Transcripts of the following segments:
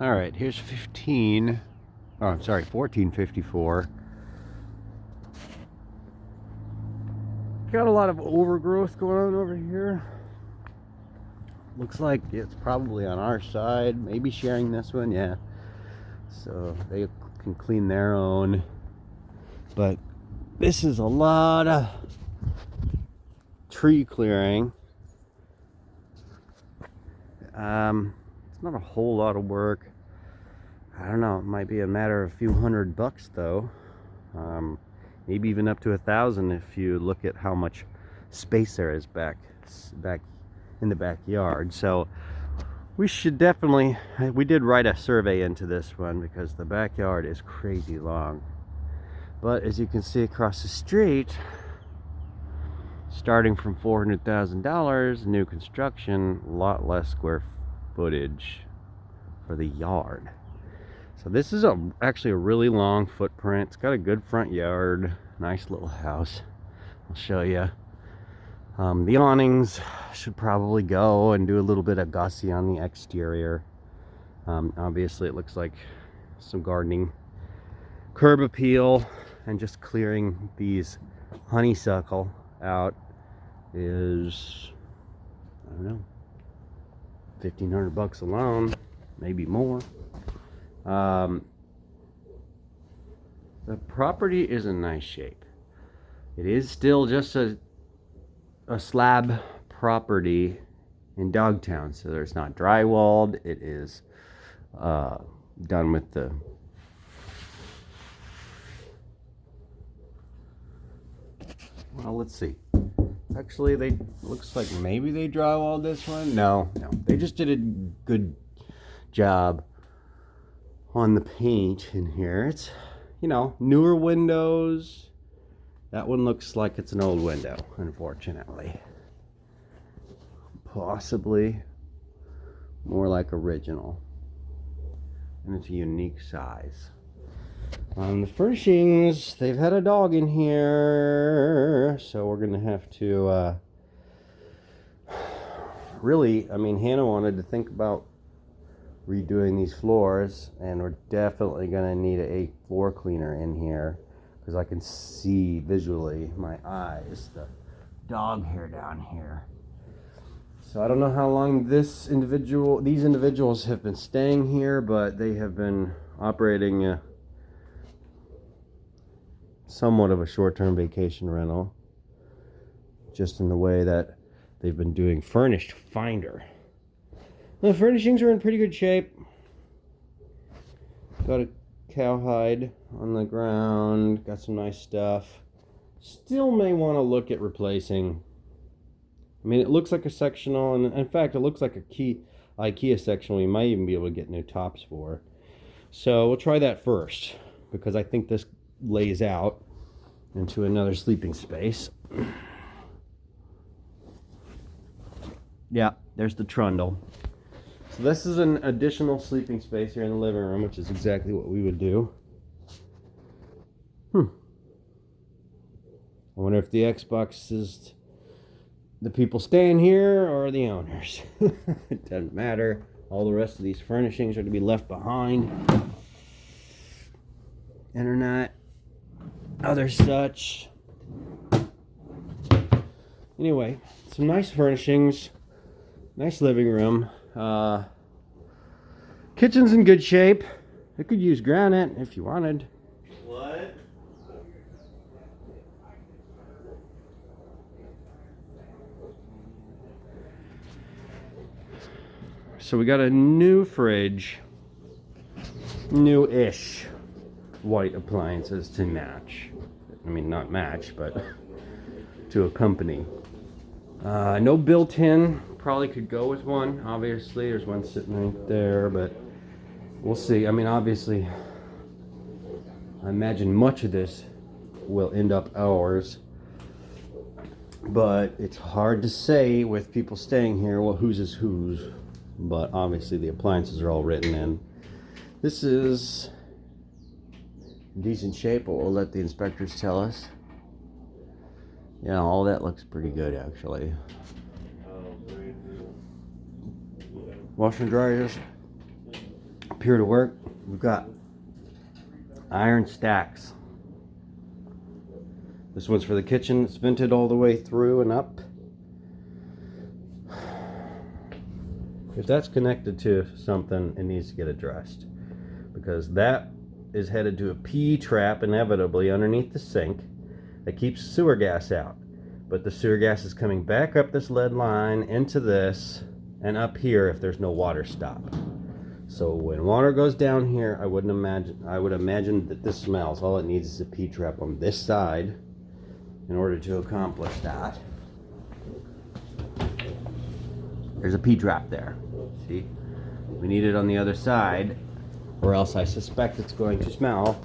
All right, here's 15. Oh, I'm sorry, 1454. Got a lot of overgrowth going on over here. Looks like it's probably on our side, maybe sharing this one, yeah. So they can clean their own. But this is a lot of tree clearing. It's not a whole lot of work. I don't know, it might be a matter of a few $100 though. Maybe even up to 1,000 if you look at how much space there is back in the backyard. So we should definitely, we did write a survey into this one because the backyard is crazy long. But as you can see across the street, starting from $400,000, new construction, a lot less square footage for the yard. So this is actually a really long footprint. It's got a good front yard, nice little house. I'll show you. The awnings should probably go and do a little bit of gussy on the exterior. Obviously it looks like some gardening, curb appeal, and just clearing these honeysuckle out is, I don't know, $1,500 alone, maybe more. The property is in nice shape. It is still just a slab property in Dogtown, so there's not drywalled. It is done with the well, let's see. Actually, looks like maybe they drywalled this one. No, they just did a good job on the paint in here. It's, you know, newer windows. That one looks like it's an old window, unfortunately. Possibly more like original. And it's a unique size. The furnishings, they've had a dog in here, so we're gonna have to really, I mean, Hannah wanted to think about redoing these floors, and we're definitely gonna need a floor cleaner in here because I can see visually, my eyes, the dog hair down here. So I don't know how long these individuals have been staying here, but they have been operating somewhat of a short-term vacation rental, just in the way that they've been doing furnished finder. The furnishings are in pretty good shape. Got a cowhide on the ground, got some nice stuff. Still may want to look at replacing. I mean, it looks like a sectional, and in fact, it looks like a IKEA sectional we might even be able to get new tops for. So we'll try that first, because I think this lays out into another sleeping space. Yeah, there's the trundle. So this is an additional sleeping space here in the living room, which is exactly what we would do. I wonder if the Xbox is the people staying here or the owners. It doesn't matter. All the rest of these furnishings are to be left behind. Internet, other such. Anyway, some nice furnishings, nice living room. Kitchen's in good shape. It could use granite if you wanted. What? So we got a new fridge, new-ish white appliances to match. I mean, not match, but to accompany. No built-in. Probably could go with one. Obviously, there's one sitting right there, but we'll see. I mean, obviously, I imagine much of this will end up ours, but it's hard to say with people staying here, well, whose is whose. But obviously the appliances are all written in. This is in decent shape, but we'll let the inspectors tell us. Yeah, all that looks pretty good actually. Washer and dryers, up here to work, we've got iron stacks. This one's for the kitchen. It's vented all the way through and up. If that's connected to something, it needs to get addressed, because that is headed to a P trap inevitably underneath the sink that keeps sewer gas out. But the sewer gas is coming back up this lead line into this and up here if there's no water stop. So when water goes down here, I would imagine that this smells. All it needs is a P trap on this side in order to accomplish that. There's a P trap there. See? We need it on the other side, or else I suspect it's going to smell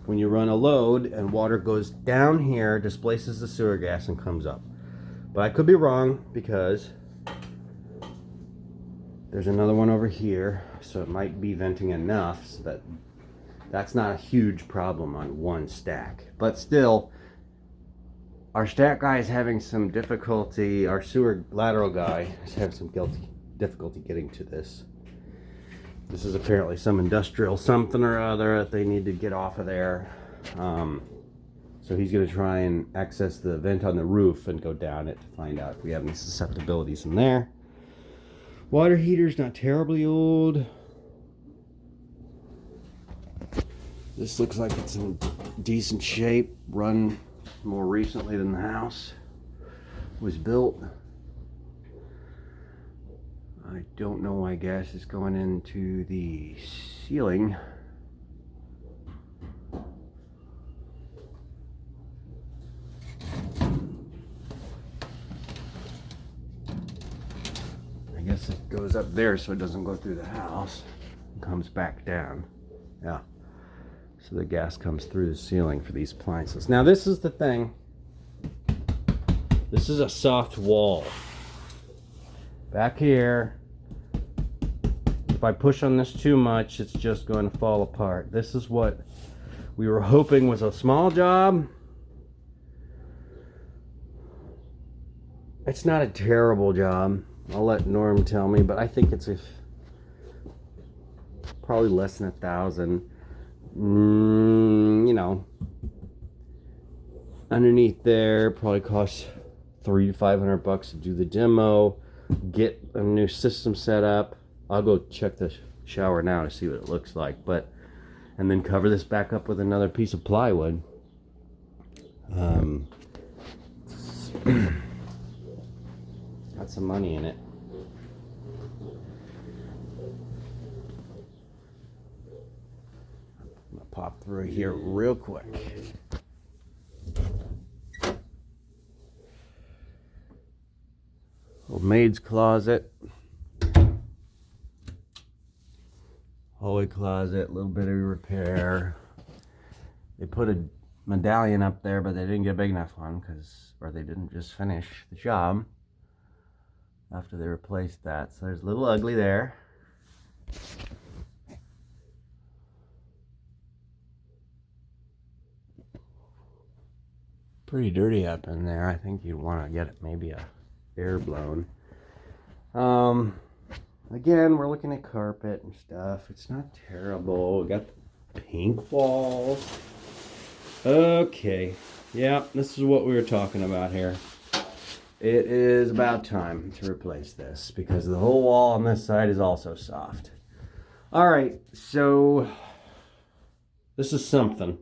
when you run a load and water goes down here, displaces the sewer gas, and comes up. But I could be wrong, because there's another one over here, so it might be venting enough so that that's not a huge problem on one stack. But still, our stack guy is having some difficulty, our sewer lateral guy is having some difficulty getting to this. This is apparently some industrial something or other that they need to get off of there. So he's going to try and access the vent on the roof and go down it to find out if we have any susceptibilities in there. Water heater's not terribly old. This looks like it's in decent shape, run more recently than the house was built. I don't know why gas is going into the ceiling. I guess it goes up there so it doesn't go through the house and comes back down. Yeah. So the gas comes through the ceiling for these appliances. Now this is the thing. This is a soft wall. Back here, if I push on this too much, it's just going to fall apart. This is what we were hoping was a small job. It's not a terrible job. I'll let Norm tell me, but I think it's probably less than $1,000. You know, underneath there probably costs $300 to $500 to do the demo, get a new system set up. I'll go check the shower now to see what it looks like, and then cover this back up with another piece of plywood. Got some money in it. Pop through here real quick. Old maid's closet. Hallway closet, a little bit of repair. They put a medallion up there, but they didn't get a big enough one, or they didn't just finish the job after they replaced that. So there's a little ugly there. Pretty dirty up in there. I think you'd want to get it maybe air blown. Again, we're looking at carpet and stuff. It's not terrible. We got the pink walls. Okay. Yeah, this is what we were talking about here. It is about time to replace this because the whole wall on this side is also soft. All right, so this is something.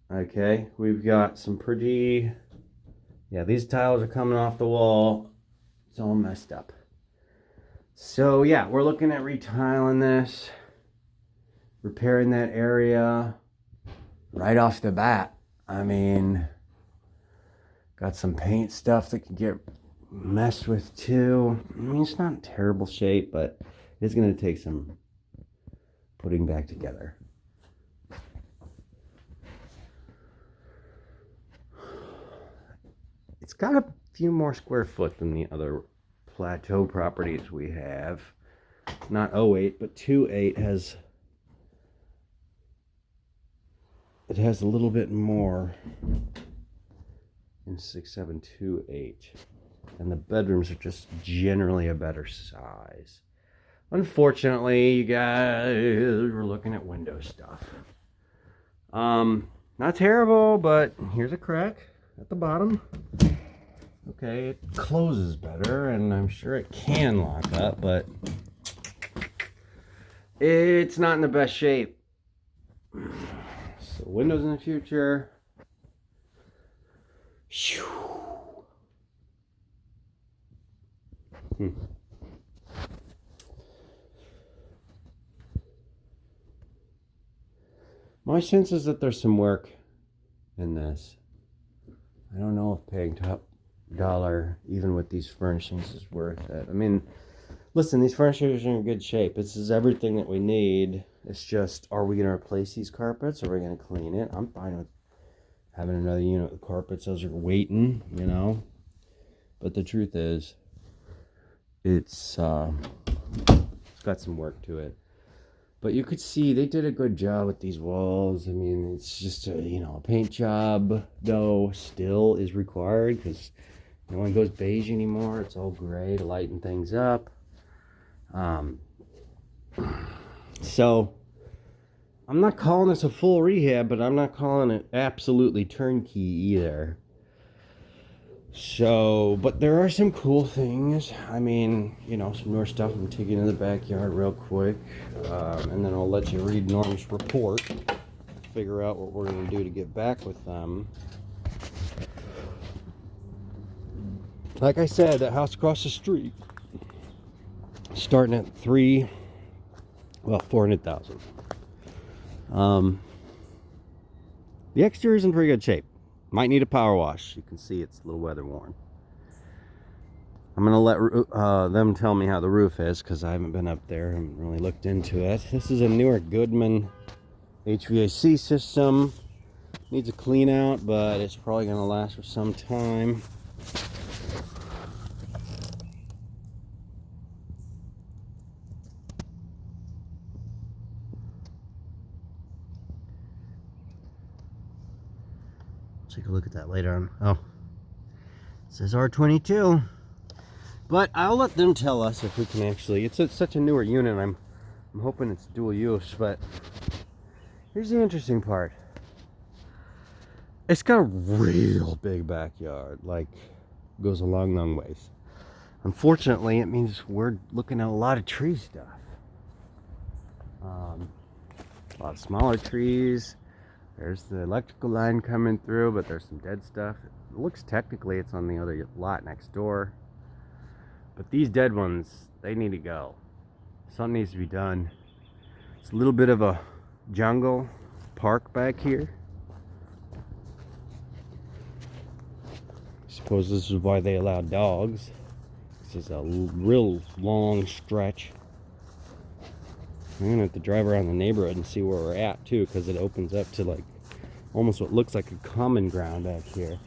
Okay, we've got some pretty, these tiles are coming off the wall. It's all messed up. So yeah, we're looking at retiling this, repairing that area right off the bat. I mean, got some paint stuff that can get messed with too. I mean, it's not in terrible shape, but it's going to take some putting back together. It's got a few more square foot than the other plateau properties we have. Not 08, but 28 has a little bit more in 6728. And the bedrooms are just generally a better size. Unfortunately, you guys, we're looking at window stuff. Not terrible, but here's a crack at the bottom. Okay, it closes better, and I'm sure it can lock up, but it's not in the best shape. So windows in the future. My sense is that there's some work in this. I don't know if paying top dollar, even with these furnishings, is worth it. I mean, listen, these furnishings are in good shape. This is everything that we need. It's just, are we going to replace these carpets? Or are we going to clean it? I'm fine with having another unit with carpets. Those are waiting, you know. But the truth is, it's got some work to it. But you could see they did a good job with these walls. I mean, it's just a, a paint job, though, still is required because no one goes beige anymore. It's all gray to lighten things up. So, I'm not calling this a full rehab, but I'm not calling it absolutely turnkey either. So, but there are some cool things. I mean, some more stuff I'm taking in the backyard real quick. And then I'll let you read Norm's report. Figure out what we're going to do to get back with them. Like I said, that house across the street, starting at $400,000. The exterior is in pretty good shape. Might need a power wash. You can see it's a little weather worn. I'm going to let them tell me how the roof is because I haven't been up there. I haven't really looked into it. This is a newer Goodman HVAC system. Needs a clean out, but it's probably going to last for some time. Take a look at that later on. Oh, it says R22. But I'll let them tell us if we can actually. It's such a newer unit. I'm hoping it's dual use. But here's the interesting part. It's got a real big backyard. Like, goes a long ways. Unfortunately, it means we're looking at a lot of tree stuff. A lot of smaller trees. There's the electrical line coming through, but there's some dead stuff. It looks technically it's on the other lot next door. But these dead ones, they need to go. Something needs to be done. It's a little bit of a jungle park back here. I suppose this is why they allow dogs. This is a real long stretch. I'm gonna have to drive around the neighborhood and see where we're at too, because it opens up to like almost what looks like a common ground back here.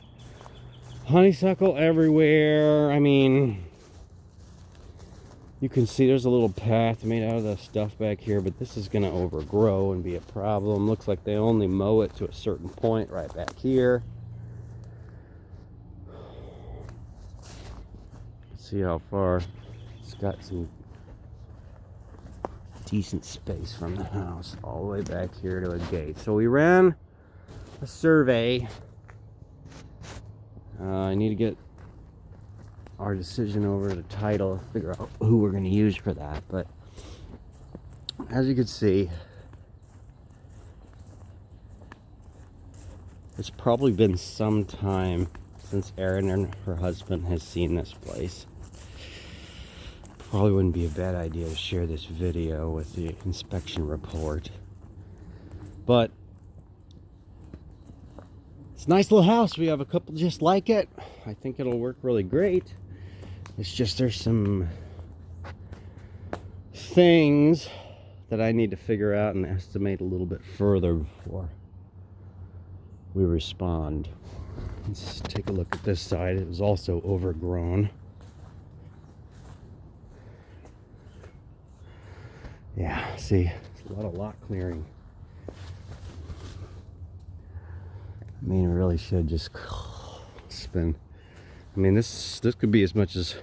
Honeysuckle everywhere. I mean, you can see there's a little path made out of the stuff back here, but this is gonna overgrow and be a problem. Looks like they only mow it to a certain point right back here. See how far. It's got some decent space from the house all the way back here to a gate. So we ran a survey. I need to get our decision over to title, figure out who we're going to use for that. But as you can see, it's probably been some time since Erin and her husband has seen this place. Probably wouldn't be a bad idea to share this video with the inspection report. But it's a nice little house. We have a couple just like it. I think it'll work really great. It's just there's some things that I need to figure out and estimate a little bit further before we respond. Let's take a look at this side. It was also overgrown. Yeah, see, it's a lot of lot clearing. I mean, it really should just spin. I mean, this could be as much as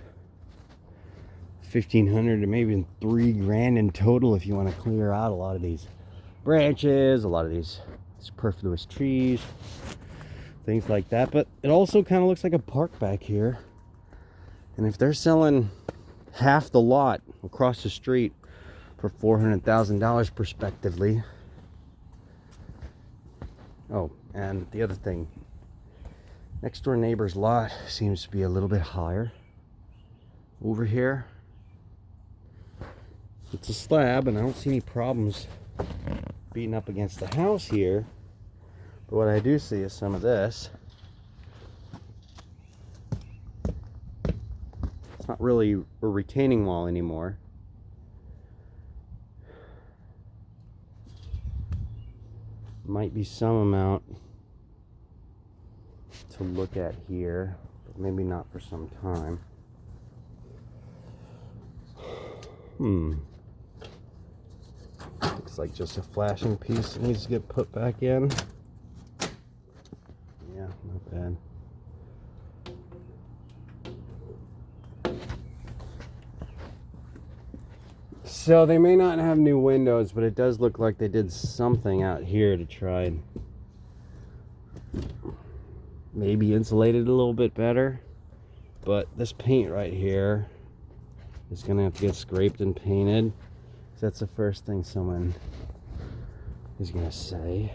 1,500 to maybe $3,000 in total if you want to clear out a lot of these branches, a lot of these superfluous trees, things like that. But it also kind of looks like a park back here. And if they're selling half the lot across the street for $400,000 prospectively. Oh, and the other thing, next door neighbor's lot seems to be a little bit higher over here. It's a slab, and I don't see any problems beating up against the house here. But what I do see is some of this. It's not really a retaining wall anymore. Might be some amount to look at here, but maybe not for some time. Looks like just a flashing piece that needs to get put back in. Yeah, not bad. So they may not have new windows, but it does look like they did something out here to try and maybe insulate it a little bit better. But this paint right here is gonna have to get scraped and painted. So that's the first thing someone is gonna say.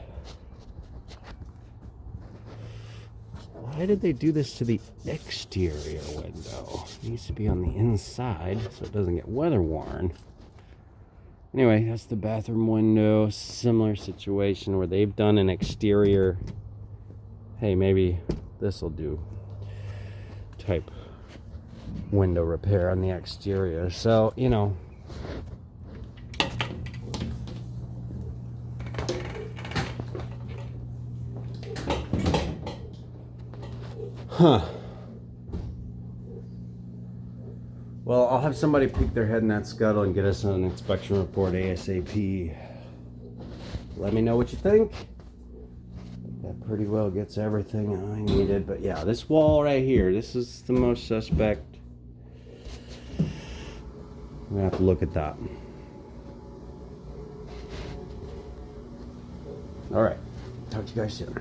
Why did they do this to the exterior window? It needs to be on the inside so it doesn't get weather worn. Anyway, that's the bathroom window. Similar situation where they've done an exterior, hey, maybe this will do, type window repair on the exterior. So, you know, well, I'll have somebody peek their head in that scuttle and get us an inspection report ASAP. Let me know what you think. That pretty well gets everything I needed. But yeah, this wall right here, this is the most suspect. I'm gonna have to look at that. All right, talk to you guys soon.